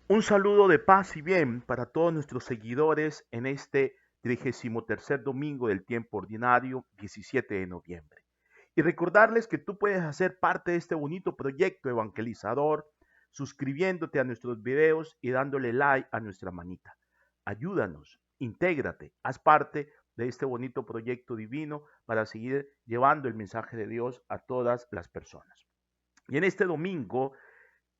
Un saludo de paz y bien para todos nuestros seguidores en este 33 domingo del tiempo ordinario, 17 de noviembre. Y recordarles que tú puedes hacer parte de este bonito proyecto evangelizador suscribiéndote a nuestros videos y dándole like a nuestra manita. Ayúdanos, intégrate, haz parte de este bonito proyecto divino para seguir llevando el mensaje de Dios a todas las personas. Y en este domingo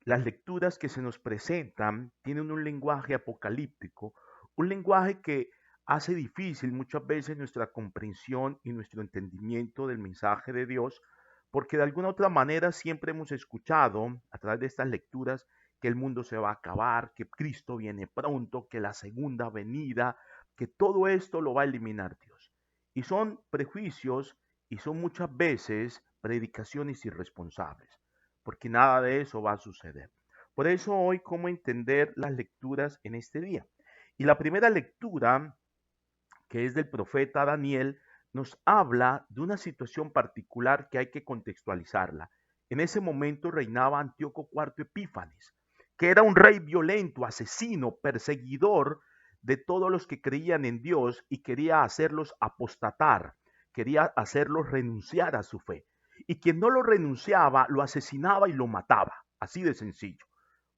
las lecturas que se nos presentan tienen un lenguaje apocalíptico, un lenguaje que hace difícil muchas veces nuestra comprensión y nuestro entendimiento del mensaje de Dios, porque de alguna otra manera siempre hemos escuchado a través de estas lecturas que el mundo se va a acabar, que Cristo viene pronto, que la segunda venida, que todo esto lo va a eliminar Dios. Y son prejuicios y son muchas veces predicaciones irresponsables porque nada de eso va a suceder. Por eso hoy, ¿cómo entender las lecturas en este día? Y la primera lectura, que es del profeta Daniel, nos habla de una situación particular que hay que contextualizarla. En ese momento reinaba Antíoco IV Epífanes, que era un rey violento, asesino, perseguidor de todos los que creían en Dios y quería hacerlos apostatar, quería hacerlos renunciar a su fe. Y quien no lo renunciaba, lo asesinaba y lo mataba, así de sencillo.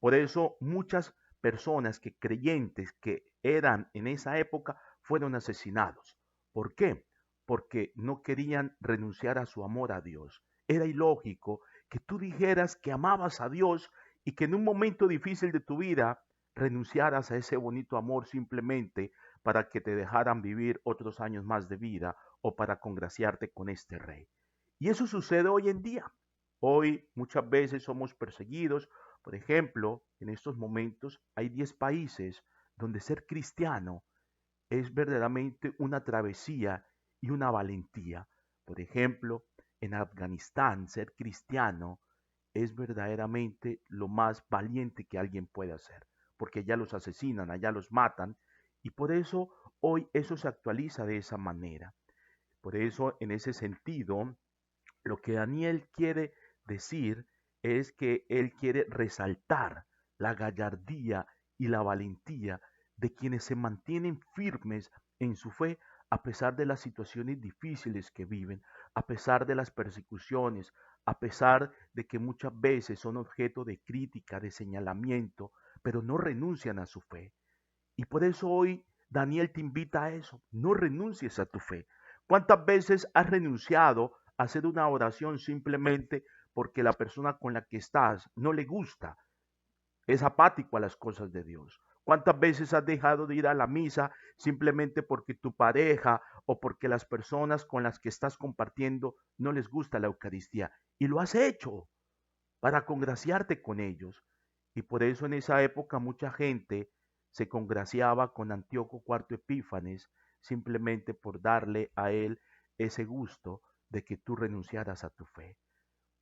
Por eso muchas personas que creyentes que eran en esa época fueron asesinados. ¿Por qué? Porque no querían renunciar a su amor a Dios. Era ilógico que tú dijeras que amabas a Dios y que en un momento difícil de tu vida renunciaras a ese bonito amor simplemente para que te dejaran vivir otros años más de vida o para congraciarte con este rey. Y eso sucede hoy en día. Hoy muchas veces somos perseguidos. Por ejemplo, en estos momentos hay 10 países donde ser cristiano es verdaderamente una travesía y una valentía. Por ejemplo, en Afganistán ser cristiano es verdaderamente lo más valiente que alguien puede hacer, porque allá los asesinan, allá los matan, y por eso hoy eso se actualiza de esa manera. Por eso, en ese sentido, lo que Daniel quiere decir es que él quiere resaltar la gallardía y la valentía de quienes se mantienen firmes en su fe a pesar de las situaciones difíciles que viven, a pesar de las persecuciones, a pesar de que muchas veces son objeto de crítica, de señalamiento, pero no renuncian a su fe. Y por eso hoy Daniel te invita a eso, no renuncies a tu fe. ¿Cuántas veces has renunciado a hacer una oración simplemente porque la persona con la que estás no le gusta, es apático a las cosas de Dios? ¿Cuántas veces has dejado de ir a la misa simplemente porque tu pareja o porque las personas con las que estás compartiendo no les gusta la Eucaristía? Y lo has hecho para congraciarte con ellos. Y por eso en esa época mucha gente se congraciaba con Antíoco IV Epífanes simplemente por darle a él ese gusto de que tú renunciaras a tu fe.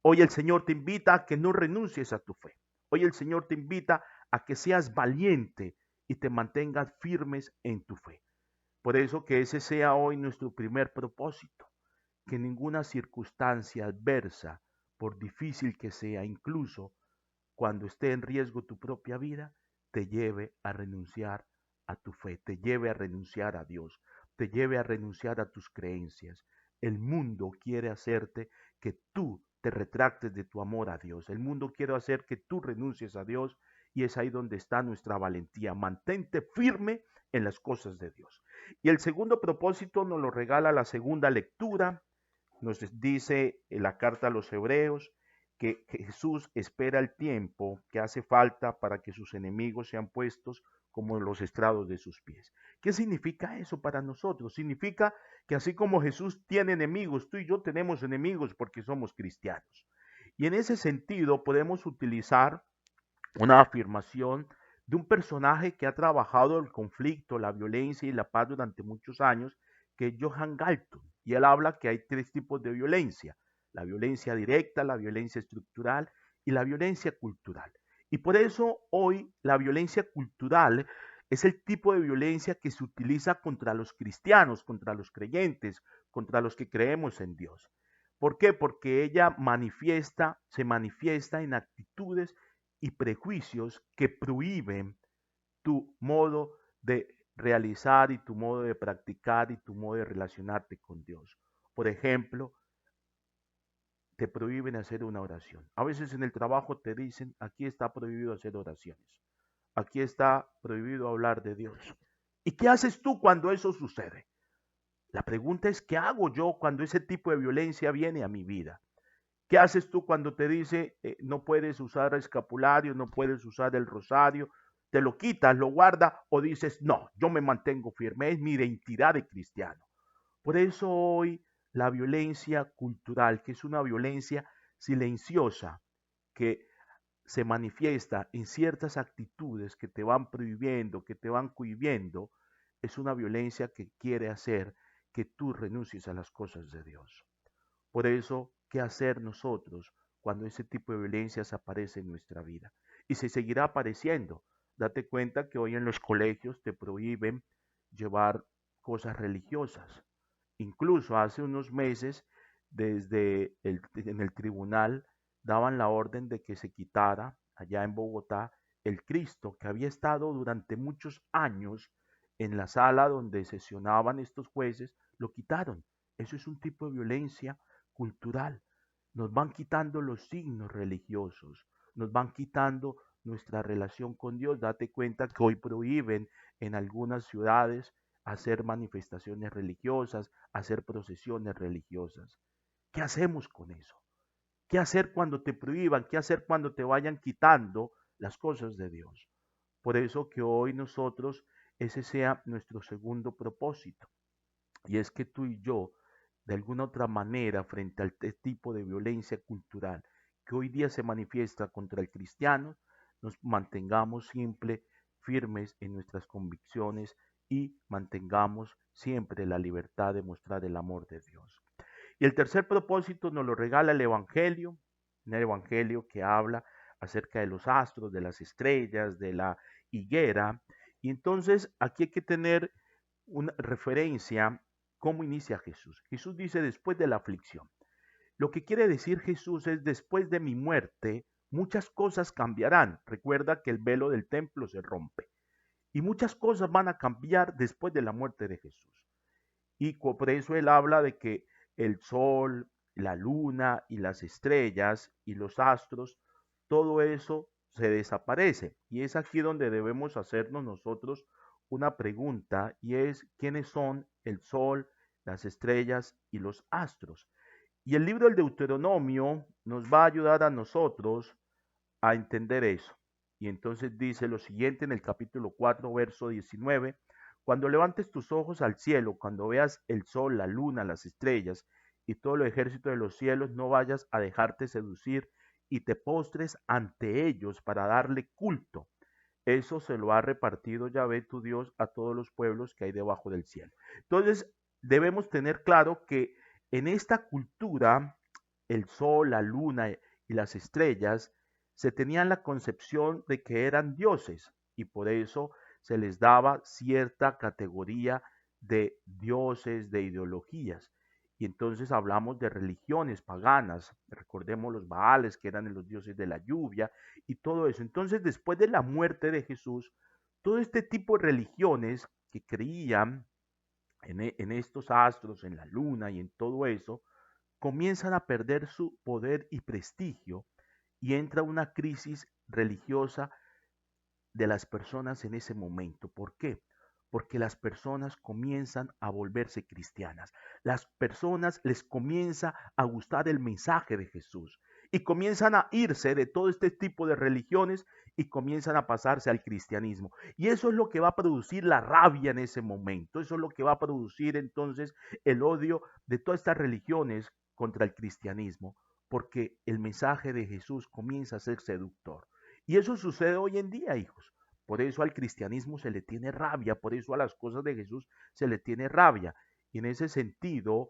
Hoy el Señor te invita a que no renuncies a tu fe. Hoy el Señor te invita a que seas valiente y te mantengas firmes en tu fe. Por eso que ese sea hoy nuestro primer propósito, que ninguna circunstancia adversa, por difícil que sea, incluso cuando esté en riesgo tu propia vida, te lleve a renunciar a tu fe, te lleve a renunciar a Dios, te lleve a renunciar a tus creencias. El mundo quiere hacerte que tú te retractes de tu amor a Dios. El mundo quiere hacer que tú renuncies a Dios y es ahí donde está nuestra valentía. Mantente firme en las cosas de Dios. Y el segundo propósito nos lo regala la segunda lectura. Nos dice en la carta a los hebreos que Jesús espera el tiempo que hace falta para que sus enemigos sean puestos como en los estrados de sus pies. ¿Qué significa eso para nosotros? Significa que así como Jesús tiene enemigos, tú y yo tenemos enemigos porque somos cristianos. Y en ese sentido podemos utilizar una afirmación de un personaje que ha trabajado el conflicto, la violencia y la paz durante muchos años, que es Johan Galton. Y él habla que hay tres tipos de violencia: la violencia directa, la violencia estructural y la violencia cultural. Y por eso hoy la violencia cultural es el tipo de violencia que se utiliza contra los cristianos, contra los creyentes, contra los que creemos en Dios. ¿Por qué? Porque ella se manifiesta en actitudes y prejuicios que prohíben tu modo de realizar y tu modo de practicar y tu modo de relacionarte con Dios. Por ejemplo, te prohíben hacer una oración. A veces en el trabajo te dicen, aquí está prohibido hacer oraciones. Aquí está prohibido hablar de Dios. ¿Y qué haces tú cuando eso sucede? La pregunta es, ¿qué hago yo cuando ese tipo de violencia viene a mi vida? ¿Qué haces tú cuando te dice no puedes usar escapulario, no puedes usar el rosario? ¿Te lo quitas, lo guardas o dices, no, yo me mantengo firme, es mi identidad de cristiano? Por eso hoy la violencia cultural, que es una violencia silenciosa, que se manifiesta en ciertas actitudes que te van prohibiendo, que te van cohibiendo, es una violencia que quiere hacer que tú renuncies a las cosas de Dios. Por eso, ¿qué hacer nosotros cuando ese tipo de violencias aparece en nuestra vida? Y se seguirá apareciendo. Date cuenta que hoy en los colegios te prohíben llevar cosas religiosas. Incluso hace unos meses, en el tribunal, daban la orden de que se quitara allá en Bogotá el Cristo que había estado durante muchos años en la sala donde sesionaban estos jueces, lo quitaron. Eso es un tipo de violencia cultural. Nos van quitando los signos religiosos, nos van quitando nuestra relación con Dios. Date cuenta que hoy prohíben en algunas ciudades hacer manifestaciones religiosas, hacer procesiones religiosas. ¿Qué hacemos con eso? ¿Qué hacer cuando te prohíban? ¿Qué hacer cuando te vayan quitando las cosas de Dios? Por eso que hoy nosotros ese sea nuestro segundo propósito. Y es que tú y yo, de alguna otra manera, frente al tipo de violencia cultural que hoy día se manifiesta contra el cristiano, nos mantengamos siempre firmes en nuestras convicciones y mantengamos siempre la libertad de mostrar el amor de Dios. Y el tercer propósito nos lo regala el Evangelio, un Evangelio que habla acerca de los astros, de las estrellas, de la higuera. Y entonces aquí hay que tener una referencia cómo inicia Jesús. Jesús dice después de la aflicción. Lo que quiere decir Jesús es después de mi muerte, muchas cosas cambiarán. Recuerda que el velo del templo se rompe. Y muchas cosas van a cambiar después de la muerte de Jesús. Y por eso él habla de que el sol, la luna y las estrellas y los astros, todo eso se desaparece. Y es aquí donde debemos hacernos nosotros una pregunta y es quiénes son el sol, las estrellas y los astros. Y el libro del Deuteronomio nos va a ayudar a nosotros a entender eso. Y entonces dice lo siguiente en el capítulo 4, verso 19: cuando levantes tus ojos al cielo, cuando veas el sol, la luna, las estrellas y todo el ejército de los cielos, no vayas a dejarte seducir y te postres ante ellos para darle culto. Eso se lo ha repartido Yahvé tu Dios a todos los pueblos que hay debajo del cielo. Entonces, debemos tener claro que en esta cultura, el sol, la luna y las estrellas se tenían la concepción de que eran dioses y por eso se les daba cierta categoría de dioses, de ideologías. Y entonces hablamos de religiones paganas, recordemos los Baales, que eran los dioses de la lluvia, y todo eso. Entonces, después de la muerte de Jesús, todo este tipo de religiones que creían en estos astros, en la luna y en todo eso, comienzan a perder su poder y prestigio y entra una crisis religiosa de las personas en ese momento. ¿Por qué? Porque las personas comienzan a volverse cristianas. Las personas les comienza a gustar el mensaje de Jesús y comienzan a irse de todo este tipo de religiones y comienzan a pasarse al cristianismo. Y eso es lo que va a producir la rabia en ese momento. Eso es lo que va a producir entonces el odio de todas estas religiones contra el cristianismo, porque el mensaje de Jesús comienza a ser seductor. Y eso sucede hoy en día, hijos. Por eso al cristianismo se le tiene rabia, por eso a las cosas de Jesús se le tiene rabia. Y en ese sentido,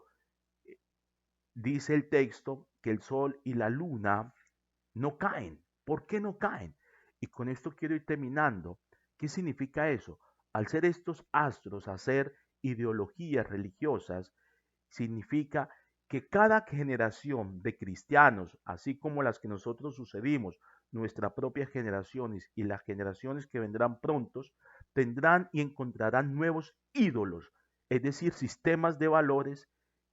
dice el texto que el sol y la luna no caen. ¿Por qué no caen? Y con esto quiero ir terminando. ¿Qué significa eso? Al ser estos astros, hacer ideologías religiosas, significa que cada generación de cristianos, así como las que nosotros sucedimos, nuestras propias generaciones y las generaciones que vendrán prontos tendrán y encontrarán nuevos ídolos, es decir, sistemas de valores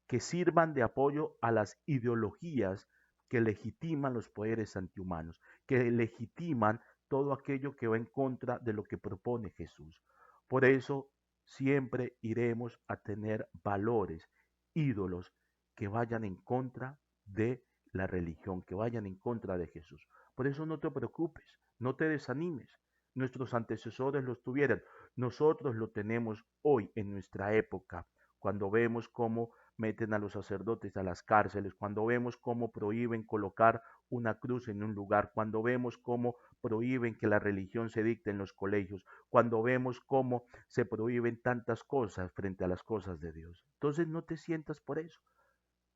que sirvan de apoyo a las ideologías que legitiman los poderes antihumanos, que legitiman todo aquello que va en contra de lo que propone Jesús. Por eso siempre iremos a tener valores, ídolos que vayan en contra de la religión, que vayan en contra de Jesús. Por eso no te preocupes, no te desanimes. Nuestros antecesores lo tuvieron, nosotros lo tenemos hoy en nuestra época, cuando vemos cómo meten a los sacerdotes a las cárceles, cuando vemos cómo prohíben colocar una cruz en un lugar, cuando vemos cómo prohíben que la religión se dicte en los colegios, cuando vemos cómo se prohíben tantas cosas frente a las cosas de Dios. Entonces no te sientas por eso.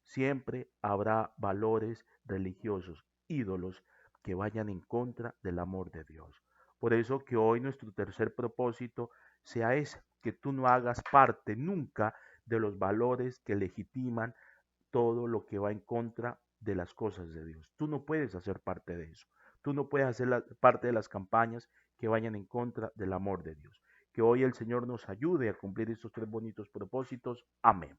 Siempre habrá valores religiosos, ídolos que vayan en contra del amor de Dios. Por eso que hoy nuestro tercer propósito sea ese, que tú no hagas parte nunca de los valores que legitiman todo lo que va en contra de las cosas de Dios. Tú no puedes hacer parte de eso. Tú no puedes hacer parte de las campañas que vayan en contra del amor de Dios. Que hoy el Señor nos ayude a cumplir estos tres bonitos propósitos. Amén.